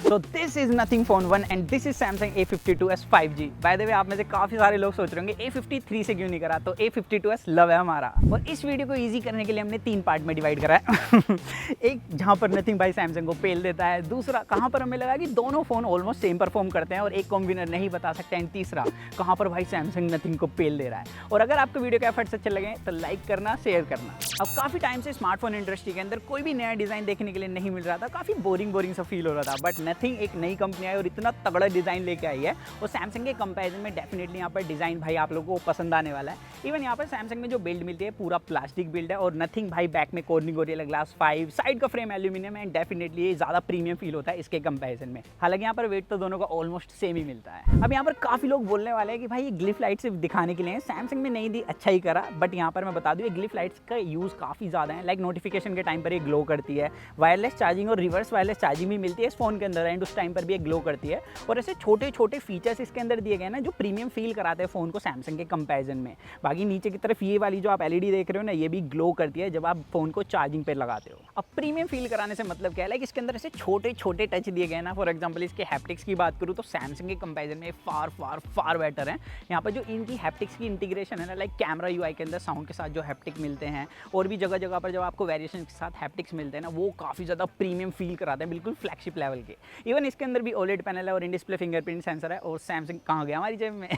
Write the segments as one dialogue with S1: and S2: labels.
S1: So this is Nothing Phone 1 and this is Samsung A52s 5G. By the way, आप में से काफी सारे लोग सोच रहे होंगे A53 से क्यों नहीं करा, तो A52s लव है हमारा। और इस वीडियो को इजी करने के लिए हमने 3 पार्ट में डिवाइड करा है। एक जहां पर नथिंग भाई सैमसंग को पेल देता है, दूसरा कहां पर हमें लगा कि दोनों फोन ऑलमोस्ट सेम परफॉर्म करते हैं और एक कॉम्बिनर नहीं बता सकते, एंड तीसरा कहां पर भाई सैमसंग नथिंग को पेल दे रहा है। और अगर आपको वीडियो के एफर्ट्स अच्छे लगे तो लाइक करना, शेयर करना। अब काफी टाइम से स्मार्टफोन इंडस्ट्री के अंदर कोई भी नया डिजाइन देखने के लिए नहीं मिल रहा था, काफी बोरिंग सा फील हो रहा था। बट नथिंग एक नई कंपनी आई और इतना तगड़ा डिजाइन लेके आई है, और सैमसंग के कंपैरिजन में डेफिनेटली यहाँ पर डिजाइन भाई आप लोगों को पसंद आने वाला है। इवन यहाँ पर सैमसंग में जो बिल्ड मिलती है पूरा प्लास्टिक बिल्ड है, और नथिंग भाई बैक में कॉर्निंग गोरिल्ला ग्लास 5, साइड का फ्रेम एल्यूमिनियम है, एंड डेफिनेटली ये ज्यादा प्रीमियम फील होता है इसके कंपैरिजन में। हालांकि यहाँ पर वेट तो दोनों का ऑलमोस्ट सेम ही मिलता है। अब यहाँ पर काफी लोग बोलने वाले हैं कि भाई ये ग्लिफ लाइट सिर्फ दिखाने के लिए सैमसंग में नहीं दी, अच्छा ही करा। बट यहाँ पर मैं बता दूं, ये ग्लिफ लाइट्स का यूज काफी ज्यादा है। लाइक नोटिफिकेशन के टाइम पर ये ग्लो करती है, वायरलेस चार्जिंग और रिवर्स वायरलेस चार्जिंग भी मिलती है इस फोन के अंदर, एंड उस टाइम पर भी ये ग्लो करती है। और ऐसे छोटे छोटे फीचर्स इसके अंदर दिए गए ना जो प्रीमियम फील कराते हैं फोन को सैमसंग के कंपैरिजन में। बाकी नीचे की तरफ ये वाली जो आप एलईडी देख रहे हो ना, ये भी ग्लो करती है जब आप फोन को चार्जिंग पे लगाते हो। अब प्रीमियम फील कराने से मतलब क्या है, लाइक इसके अंदर ऐसे छोटे छोटे टच दिए गए ना। फॉर एग्जांपल इसके हैप्टिक्स की बात करूँ तो सैमसंग के कंपैरिजन में फार बेटर है। यहाँ पर जो इनकी हैप्टिक्स की इंटीग्रेशन है ना, लाइक कैमरा यूआई के अंदर साउंड के साथ जो हैप्टिक मिलते हैं, और भी जगह जगह पर जब आपको वेरिएशन के साथ हैप्टिक्स मिलते हैं ना, वो काफ़ी ज़्यादा प्रीमियम फील कराते हैं, बिल्कुल फ्लैगशिप लेवल के। इवन इसके अंदर भी ओलेड पैनल है और इन डिस्प्ले फिंगरप्रिंट सेंसर है। और सैमसंग कहाँ गया हमारी जेब में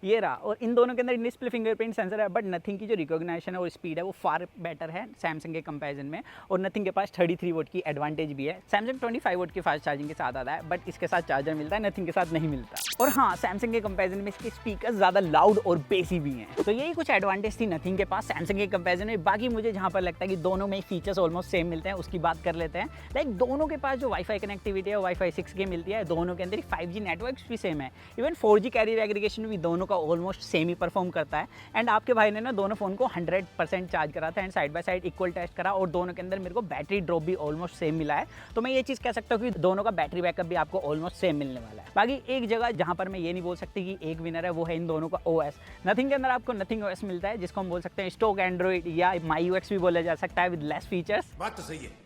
S1: ये रहा। और इन दोनों के अंदर डिस्प्ले फिंगरप्रिंट सेंसर है, बट नथिंग की जो रिकॉग्निशन है और स्पीड है वो फार बेटर है सैमसंग के कंपैरिजन में। और नथिंग के पास 33 वोट की एडवांटेज भी है। सैमसंग 25 वोट की फास्ट चार्जिंग के साथ आता है, बट इसके साथ चार्जर मिलता है, नथिंग के साथ नहीं मिलता। और हाँ, सैमसंग के कंपैरिजन में इसके स्पीकर ज़्यादा लाउड और बेसी भी हैं। तो यही कुछ एडवांटेज थी नथिंग के पास सैमसंग के कंपैरिजन में। बाकी मुझे जहाँ पर लगता है कि दोनों में फीचर्स ऑलमोस्ट सेम मिलते हैं, उसकी बात कर लेते हैं। लाइक दोनों के पास जो वाईफाई कनेक्टिविटी है वाईफाई 6 की मिलती है, दोनों के अंदर 5G नेटवर्क्स भी सेम है। इवन 4G कैरियर एग्रीगेशन भी दोनों का ऑलमोस्ट सेम परफॉर्म करता है। एंड आपके भाई ने ना दोनों फोन को 100% चार्ज करा था, and side by side equal test करा, और दोनों के अंदर मेरे को बैटरी ड्रॉप भी ऑलमोस्ट सेम मिला है। तो मैं ये चीज कह सकता हूँ कि दोनों का बैटरी बैकअप भी आपको ऑलमोस्ट सेम मिलने वाला है। बाकी एक जगह जहां पर मैं ये नहीं बोल सकती कि एक विनर है, वो है इन दोनों का OS। नथिंग के अंदर आपको नथिंग OS मिलता है, जिसको हम बोल सकते हैं स्टॉक एंड्रॉइड या MyUX भी बोला जा सकता है, विद लेस फीचर्स।
S2: बात तो सही है।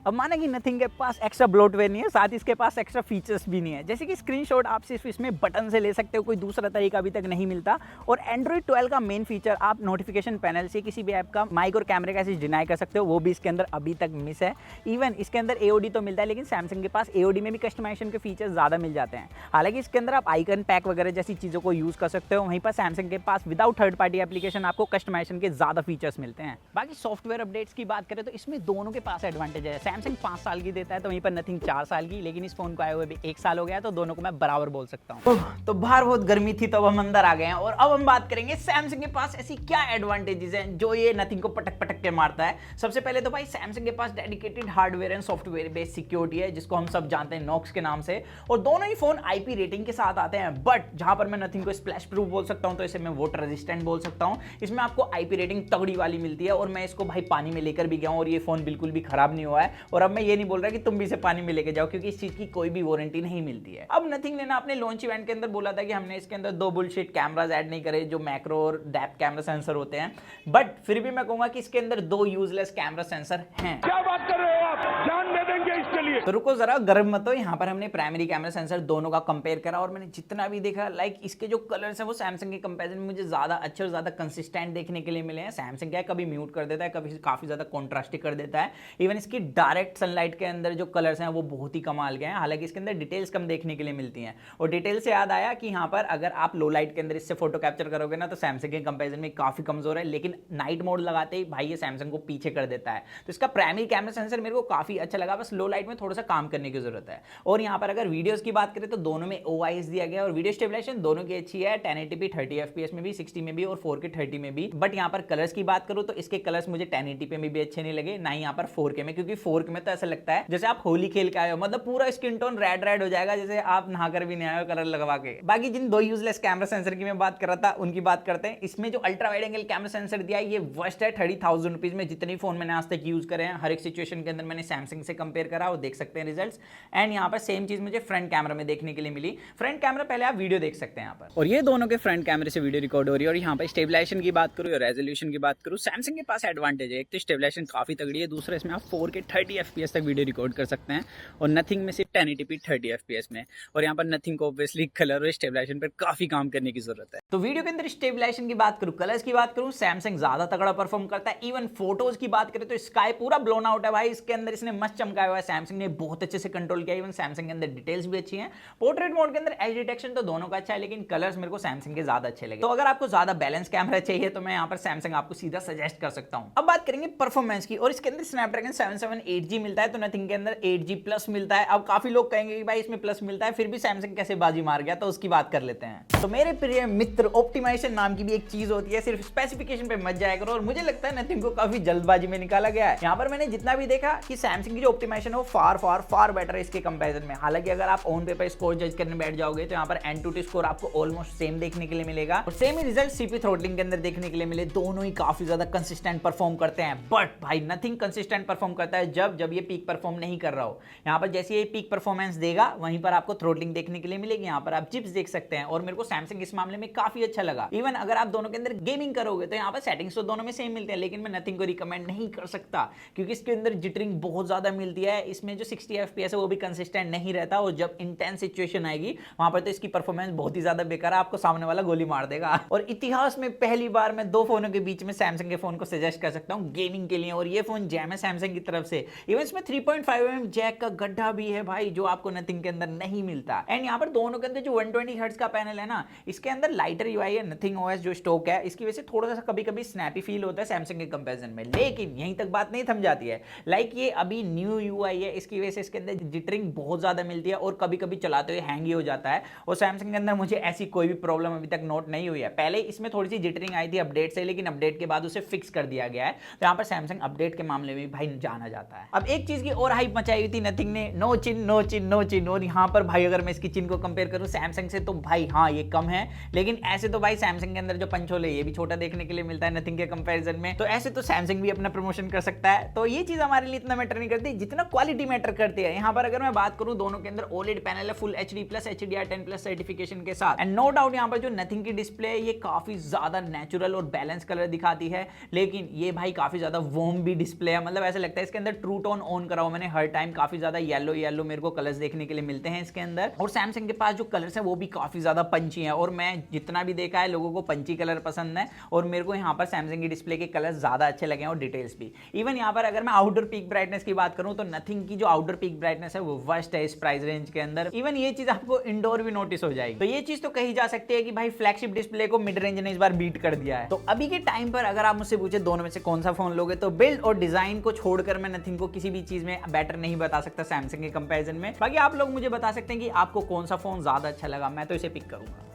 S1: अब माना कि नथिंग के पास एक्स्ट्रा ब्लोटवेयर नहीं है, साथ ही इसके पास एक्स्ट्रा फीचर्स भी नहीं है। जैसे कि स्क्रीनशॉट आप सिर्फ इसमें बटन से ले सकते हो, कोई दूसरा तरीका अभी तक नहीं मिलता। और एंड्रॉइड 12 का मेन फीचर आप नोटिफिकेशन पैनल से किसी भी ऐप का माइक और कैमरे का ऐसे डिनाई कर सकते हो, वो भी इसके अंदर अभी तक मिस है। इवन इसके अंदर AOD तो मिलता है, लेकिन सैमसंग के पास AOD में भी कस्टमाइजेशन के फीचर्स ज़्यादा मिल जाते हैं। हालांकि इसके अंदर आप आइकन पैक वगैरह जैसी चीज़ों को यूज़ कर सकते हो, वहीं पर सैमसंग के पास विदाउट थर्ड पार्टी एप्लीकेशन आपको कस्टमाइजेशन के ज़्यादा फीचर्स मिलते हैं। बाकी सॉफ्टवेयर अपडेट्स की बात करें तो इसमें दोनों के पास एडवांटेज है। सैमसंग 5 साल की देता है, तो वहीं पर नथिंग 4 साल की, लेकिन इस फोन को आए हुए भी 1 साल हो गया है, तो दोनों को मैं बराबर बोल सकता हूँ। तो बाहर बहुत गर्मी थी, तो अब हम अंदर आ गए हैं, और अब हम बात करेंगे सैमसंग के पास ऐसी क्या एडवांटेजेस हैं जो ये नथिंग को पटक पटक के मारता है। सबसे पहले तो भाई सैमसंग के पास dedicated hardware and software based security है, जिसको हम सब जानते हैं नॉक्स के नाम से। और दोनों ही फोन IP रेटिंग के साथ आते हैं, बट जहां पर मैं नथिंग को स्प्लैश प्रूफ बोल सकता हूं, तो इसे मैं वाटर रेजिस्टेंट बोल सकता हूं। इसमें आपको IP रेटिंग तगड़ी वाली मिलती है, और मैं इसको भाई पानी में लेकर भी गया हूं, और ये फोन बिल्कुल भी खराब नहीं हुआ है। और अब मैं ये नहीं बोल रहा कि तुम भी इसे पानी में लेके जाओ, क्योंकि इस चीज की कोई भी वारंटी नहीं मिलती है। अब नथिंग ने ना अपने लॉन्च इवेंट के अंदर बोला था कि हमने इसके अंदर 2 बुलशिट कैमरास ऐड नहीं करे जो मैक्रो और डेप्थ कैमरा सेंसर होते हैं, बट फिर भी मैं कहूंगा कि इसके अंदर 2 यूजलेस कैमरा सेंसर हैं।
S2: क्या बात कर रहे हो आप? जान दे देंगे इसके लिए।
S1: तो रुको जरा, गर्म मत हो। यहाँ पर हमने प्राइमरी कैमरा सेंसर दोनों का कंपेयर करा, और मैंने जितना भी देखा, लाइक इसके जो कलर्स हैं वो सैमसंग के कंपैरिजन में मुझे ज्यादा अच्छे और ज्यादा कंसिस्टेंट देखने के लिए मिले हैं। सैमसंग क्या है, कभी म्यूट कर देता है, कभी काफी ज्यादा कॉन्ट्रास्टिक कर देता है। इवन इसकी डायरेक्ट सनलाइट के अंदर जो कलर्स हैं वो बहुत ही कमाल के हैं। हालांकि इसके अंदर डिटेल्स कम देखने के लिए मिलती हैं। और डिटेल से याद आया कि यहाँ पर अगर आप लो लाइट के अंदर इससे फोटो कैप्चर करोगे ना, तो सैमसंग के कंपैरिजन में काफी कमजोर है, लेकिन नाइट मोड लगाते ही भाई ये सैमसंग को पीछे कर देता है। तो इसका प्राइमरी कैमरा सेंसर मेरे को काफी अच्छा लगा, बस लो लाइट में थोड़ा सा काम करने की जरूरत है। और यहाँ पर अगर वीडियोस की बात करें तो दोनों में OIS दिया गया, और वीडियो स्टेबलाइजेशन दोनों की अच्छी है, 1080p 30 FPS में भी, 60 में भी, और 4K 30 में भी। बट यहाँ पर कलर्स की बात करूँ तो इसके कलर्स मुझे 1080p में भी अच्छे नहीं लगे, ना ही यहाँ पर 4K में, क्योंकि 4K में तो ऐसा लगता है जैसे आप होली खेल के आए हो, मतलब पूरा स्किन टोन रेड हो जाएगा, जैसे आप नहाकर भी नहीं आए हो कलर लगवा के। बाकी जिन 2 यूजलेस कैमरा सेंसर की मैं बात कर रहा था, उनकी बात करते हैं। इसमें जो ultra wide angle camera sensor दिया है ये वर्स्ट है 30,000 रुपीज में। जितने फोन मैंने आज तक यूज करे हैं, हर एक सिचुएशन के अंदर मैंने सैमसंग से कंपेयर करा, और देख सकते हैं रिजल्ट्स। एंड यहाँ पर सेम चीज मुझे फ्रंट कैमरा में देखने के लिए मिली। फ्रंट कैमरा पहले आप वीडियो देख सकते हैं यहाँ पर, और ये दोनों के फ्रंट कैमरे से वीडियो रिकॉर्ड हो रही है। और यहाँ पर स्टेबलाइजेशन की बात करूँ या रेजोल्यूशन की बात करूँ, सैमसंग के पास एडवांटेज है, एक तो स्टेबलाइजेशन काफी तगड़ी है, दूसरा इसमें आप 4K 30 FPS तक वीडियो रिकॉर्ड कर सकते हैं, और नथिंग में सिर्फ 1080p 30 FPS में। और यहाँ पर नथिंग को ऑब्वियसली कलर और स्टेबलाइजेशन पर काफी काम करने की जरूरत है। तो वीडियो के अंदर स्टेबलाइजेशन की बात करूँ, कलर्स की बात करूँ, सैमसंग ज्यादा तगड़ा परफॉर्म करता है। इवन फोटोज की बात करें तो स्काई पूरा ब्लोन आउट है भाई, इसके अंदर इसने मस्त चमकाया हुआ है, सैमसंग ने बहुत अच्छे से कंट्रोल किया। इवन सैमसंग के अंदर डिटेल्स भी अच्छी हैं। पोर्ट्रेट मोड के अंदर एज डिटेक्शन तो दोनों का अच्छा है, लेकिन कलर्स मेरे को सैमसंग के ज्यादा अच्छे लगे। तो अगर आपको ज्यादा बैलेंस कैमरा चाहिए तो मैं यहाँ पर सैमसंग आपको सीधा सजेस्ट कर सकता हूँ। अब बात करेंगे परफॉर्मेंस की, और इसके अंदर स्नैपड्रैगन 778G मिलता है, तो नथिंग के अंदर 8G प्लस मिलता है। अब काफी लोग कहेंगे कि भाई इसमें प्लस मिलता है, फिर भी सैमसंग कैसे बाजी मार गया, तो उसकी बात कर लेते हैं। तो मेरे प्रिय मित्र, ऑप्टिमाइजेशन नाम की भी एक चीज होती है, सिर्फ स्पेसिफिकेशन पे मत जाया करो, और मुझे लगता है नथिंग को काफी जल्दबाजी में निकाला गया है। यहाँ पर मैंने जितना भी देखा कि सैमसंग की जो ऑप्टिमाइजेशन है वो फार फार फार बेटर है इसके कंपैरिजन में। हालांकि अगर आप ऑन पेपर स्कोर जज करने बैठ जाओगे तो यहाँ पर Antutu स्कोर आपको ऑलमोस्ट सेम देखने के लिए मिलेगा, और सेम ही रिजल्ट CPU थ्रॉटलिंग के अंदर देखने के लिए मिले। दोनों ही काफी ज्यादा कंसिस्टेंट परफॉर्म करते हैं, बट भाई नथिंग कंसिस्टेंट परफॉर्म करता है जब ये पीक परफॉर्म नहीं कर रहा हो। यहाँ पर जैसे ये पीक परफॉर्मेंस देगा वहीं पर आपको थ्रॉटलिंग देखने के लिए मिलेगी। यहाँ पर आप चिप्स देख सकते हैं, और मेरे को सैमसंग इस मामले में काफी अच्छा लगा। इवन अगर आप दोनों के अंदर गेमिंग करोगे तो यहाँ पर सेटिंग्स तो दोनों में सेम मिलते हैं, लेकिन मैं नथिंग को रिकमेंड नहीं कर सकता, क्योंकि इसके अंदर जिटरिंग बहुत ज्यादा मिलती है। इसमें जो 60 FPS है वो भी कंसिस्टेंट नहीं रहता, और जब इंटेंस सिचुएशन आएगी वहां पर तो इसकी परफॉर्मेंस बहुत ही ज्यादा बेकार है, आपको सामने वाला गोली मार देगा। और इतिहास में पहली बार मैं दो फोनों के बीच में सैमसंग के फोन को सजेस्ट कर सकता हूं गेमिंग के लिए, और ये फोन जैम है सैमसंग की तरफ से। इवन इसमें 3.5mm जैक का गड्ढा भी है भाई, जो आपको नथिंग के अंदर नहीं मिलता। एंड यहाँ पर दोनों के अंदर जो 120 हर्ट्ज का पैनल है ना, इसके अंदर लाइटर यूआई है, नथिंग ओएस जो स्टॉक है, इसकी वजह से थोड़ा सा कभी कभी स्नैपी फील होता है सैमसंग के कंपैरिजन में। लेकिन यहीं तक बात नहीं थम जाती है, लाइक ये अभी न्यू यूआई है, इसकी वजह से इसके अंदर जिटरिंग बहुत ज्यादा मिलती है, और कभी कभी चलाते हुए हैंग ही हो जाता है। और सैमसंग के अंदर मुझे ऐसी कोई भी प्रॉब्लम अभी तक नोट नहीं हुई है। पहले इसमें थोड़ी सी जिटरिंग आई थी अपडेट से, लेकिन अपडेट के बाद उसे फिक्स कर दिया गया है। तो यहाँ पर सैमसंग अपडेट के मामले में भाई जाना जाता है। अब एक चीज की और हाइप मचाई हुई थी नथिंग ने, नो चिन नो चिन नो चिन, और यहाँ पर भाई अगर मैं इसकी चिन को कंपेयर करूँ सैमसंग से तो भाई हाँ ये कम है, लेकिन ऐसे तो भाई सैमसंग के अंदर जो पंच होल है ये भी छोटा देखने के लिए मिलता है नथिंग के कंपैरिजन में। तो ऐसे तो सैमसंग भी अपना प्रमोशन कर सकता है, तो ये चीज हमारे लिए इतना मैटर नहीं करती जितना क्वालिटी मैटर करती है। यहाँ पर अगर मैं बात करूँ, दोनों के अंदर OLED पैनल है full HD plus HDR10+ certification के साथ। एंड नो डाउट यहाँ पर जो नथिंग की डिस्प्ले है ये काफी ज्यादा नेचुरल और बैलेंस कलर दिखाती है, लेकिन ये भाई काफी ज्यादा वार्म भी डिस्प्ले है। मतलब ऐसा लगता है इसके अंदर ट्रू टोन ऑन कराओ मैंने हर टाइम, काफी ज्यादा येलो येलो मेरे को कलर्स देखने के लिए मिलते हैं इसके अंदर। और सैमसंग के पास जो कलर्स है वो भी काफी ज्यादा पंची है, और मैं जितना भी देखा है लोगों को पंची कलर पसंद है, और मेरे को यहाँ पर सैमसंग की डिस्प्ले के कलर ज्यादा अच्छे लगे हैं, और डिटेल्स भी। इवन यहाँ पर अगर मैं आउटडोर पीक ब्राइटनेस की बात करूँ तो नथिंग की जो आउटडोर पीक ब्राइटनेस है वो वर्स्ट है इस प्राइस रेंज के अंदर। इवन ये चीज आपको इंडोर भी नोटिस हो जाएगी। तो ये चीज तो कही जा सकती है कि भाई फ्लैगशिप डिस्प्ले को मिड रेंज ने इस बार बीट कर दिया है। तो अभी के टाइम पर अगर आप मुझसे पूछे दोनों में से कौन सा फोन लोगे, तो बिल्ड और डिजाइन को छोड़कर मैं नथिंग को किसी भी चीज में बेटर नहीं बता सकता सैमसंग के कंपैरिजन में। बाकी आप लोग मुझे बता सकते हैं कि आपको कौन सा फोन ज्यादा अच्छा लगा, मैं तो इसे पिक करूंगा।